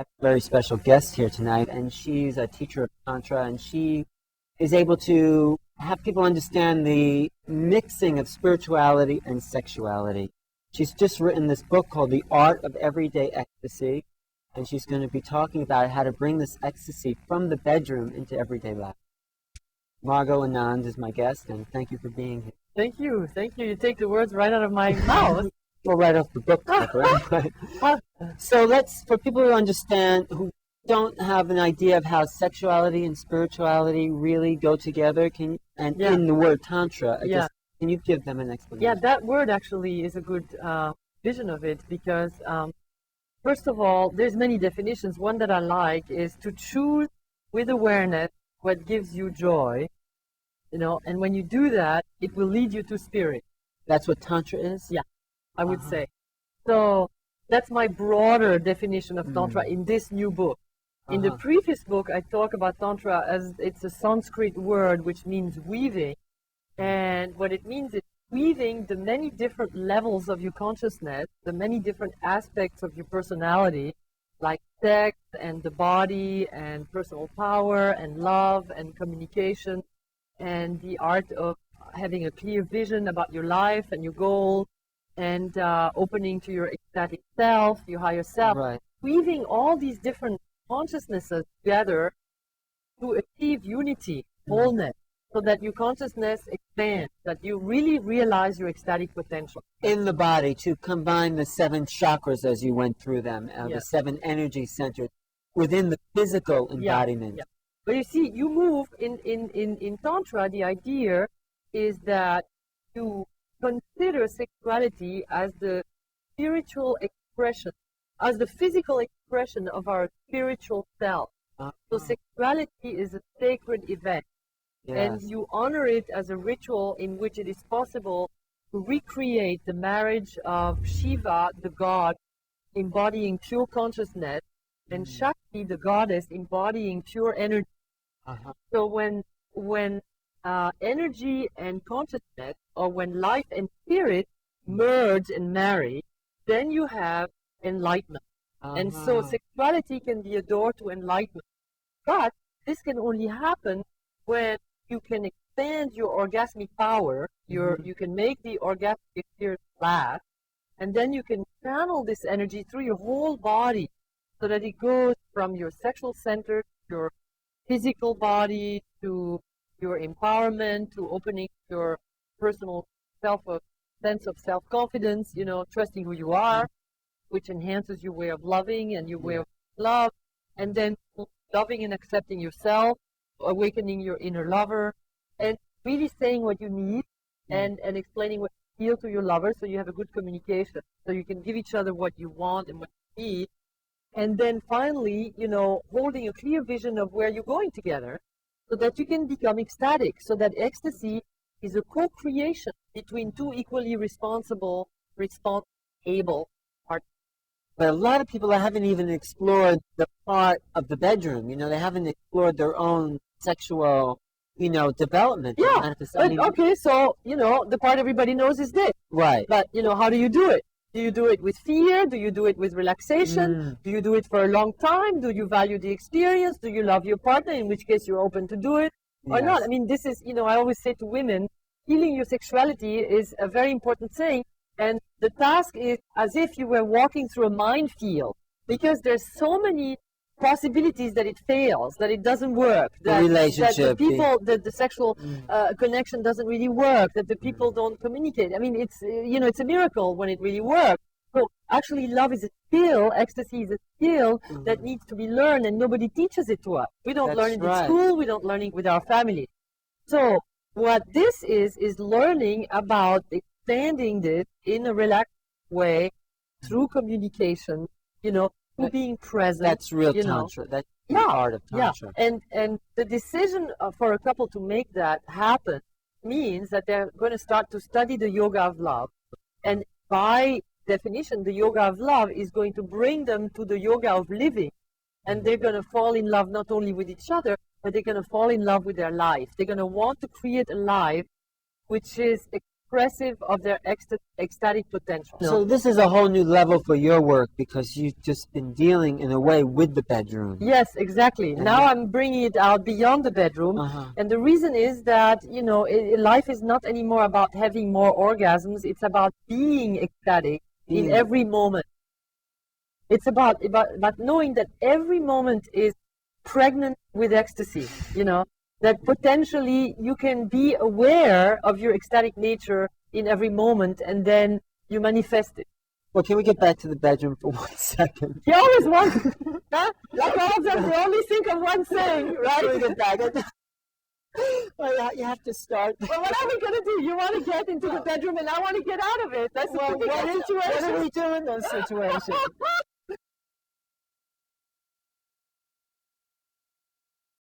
have a very special guest here tonight, and she's a teacher of Tantra, and she is able to have people understand the mixing of spirituality and sexuality. She's just written this book called The Art of Everyday Ecstasy, and she's going to be talking about how to bring this ecstasy from the bedroom into everyday life. Margo Anand is my guest, and thank you for being here. Thank you. You take the words right out of my mouth. Well, right off the book cover. So for people who understand, who don't have an idea of how sexuality and spirituality really go together, in the word Tantra, I guess, can you give them an explanation? Yeah, that word actually is a good vision of it because, first of all, there's many definitions. One that I like is to choose with awareness what gives you joy, and when you do that, it will lead you to spirit. That's what Tantra is? Yeah, I would say. So that's my broader definition of Tantra in this new book. In the previous book, I talk about Tantra as it's a Sanskrit word which means weaving. And what it means is weaving the many different levels of your consciousness, the many different aspects of your personality, like sex and the body and personal power and love and communication and the art of having a clear vision about your life and your goals and opening to your ecstatic self, your higher self. Right. Weaving all these different consciousnesses together to achieve unity, wholeness, so that your consciousness expands, that you really realize your ecstatic potential. In the body, to combine the 7 chakras as you went through them, the 7 energy centers within the physical embodiment. Yeah. But you see, you move in Tantra, the idea is that you consider sexuality as the spiritual expression, as the physical expression of our spiritual self. So sexuality is a sacred event. Yes. And you honor it as a ritual in which it is possible to recreate the marriage of Shiva, the god, embodying pure consciousness, and Shakti, the goddess, embodying pure energy. So when energy and consciousness, or when life and spirit merge and marry, then you have enlightenment. And so sexuality can be a door to enlightenment. But this can only happen when you can expand your orgasmic power, you can make the orgasmic experience last, and then you can channel this energy through your whole body so that it goes from your sexual center, your physical body, to your empowerment, to opening your personal sense of self-confidence, trusting who you are, which enhances your way of loving and your way of love, and then loving and accepting yourself, awakening your inner lover, and really saying what you need and explaining what you feel to your lover so you have a good communication, so you can give each other what you want and what you need. And then finally, holding a clear vision of where you're going together so that you can become ecstatic, so that ecstasy is a co-creation between 2 equally able partners. But a lot of people haven't even explored the part of the bedroom. They haven't explored their own sexual, development. Yeah. Okay, so, the part everybody knows is this. Right. But, how do you do it? Do you do it with fear? Do you do it with relaxation? Do you do it for a long time? Do you value the experience? Do you love your partner, in which case you're open to do it or not? I mean, this is, I always say to women, healing your sexuality is a very important thing. And the task is as if you were walking through a minefield, because there's so many possibilities that it fails, that it doesn't work, that the sexual connection doesn't really work, that the people don't communicate. I mean, it's a miracle when it really works. So actually, love is a skill, ecstasy is a skill that needs to be learned, and nobody teaches it to us. We don't learn it in school, we don't learn it with our family. So what this is learning about expanding this in a relaxed way through communication, through being present. That's real Tantra. That's the art of Tantra. Yeah. And the decision for a couple to make that happen means that they're going to start to study the yoga of love. And by definition, the yoga of love is going to bring them to the yoga of living. And they're going to fall in love not only with each other, but they're going to fall in love with their life. They're going to want to create a life which is expressive of their ecstatic potential. So this is a whole new level for your work because you've just been dealing in a way with the bedroom. Yes, exactly. And now I'm bringing it out beyond the bedroom. And the reason is that, you know, life is not anymore about having more orgasms. It's about being ecstatic in every moment. It's about knowing that every moment is pregnant with ecstasy, you know, that potentially you can be aware of your ecstatic nature in every moment and then you manifest it. Well, can we get back to the bedroom for 1 second? You always want, huh? Like all of them, they only think of one thing, right? Can we get back? Well, you have to start. Well, what are we going to do? You want to get into the bedroom and I want to get out of it. That's the typical situation. What do we do in those situations?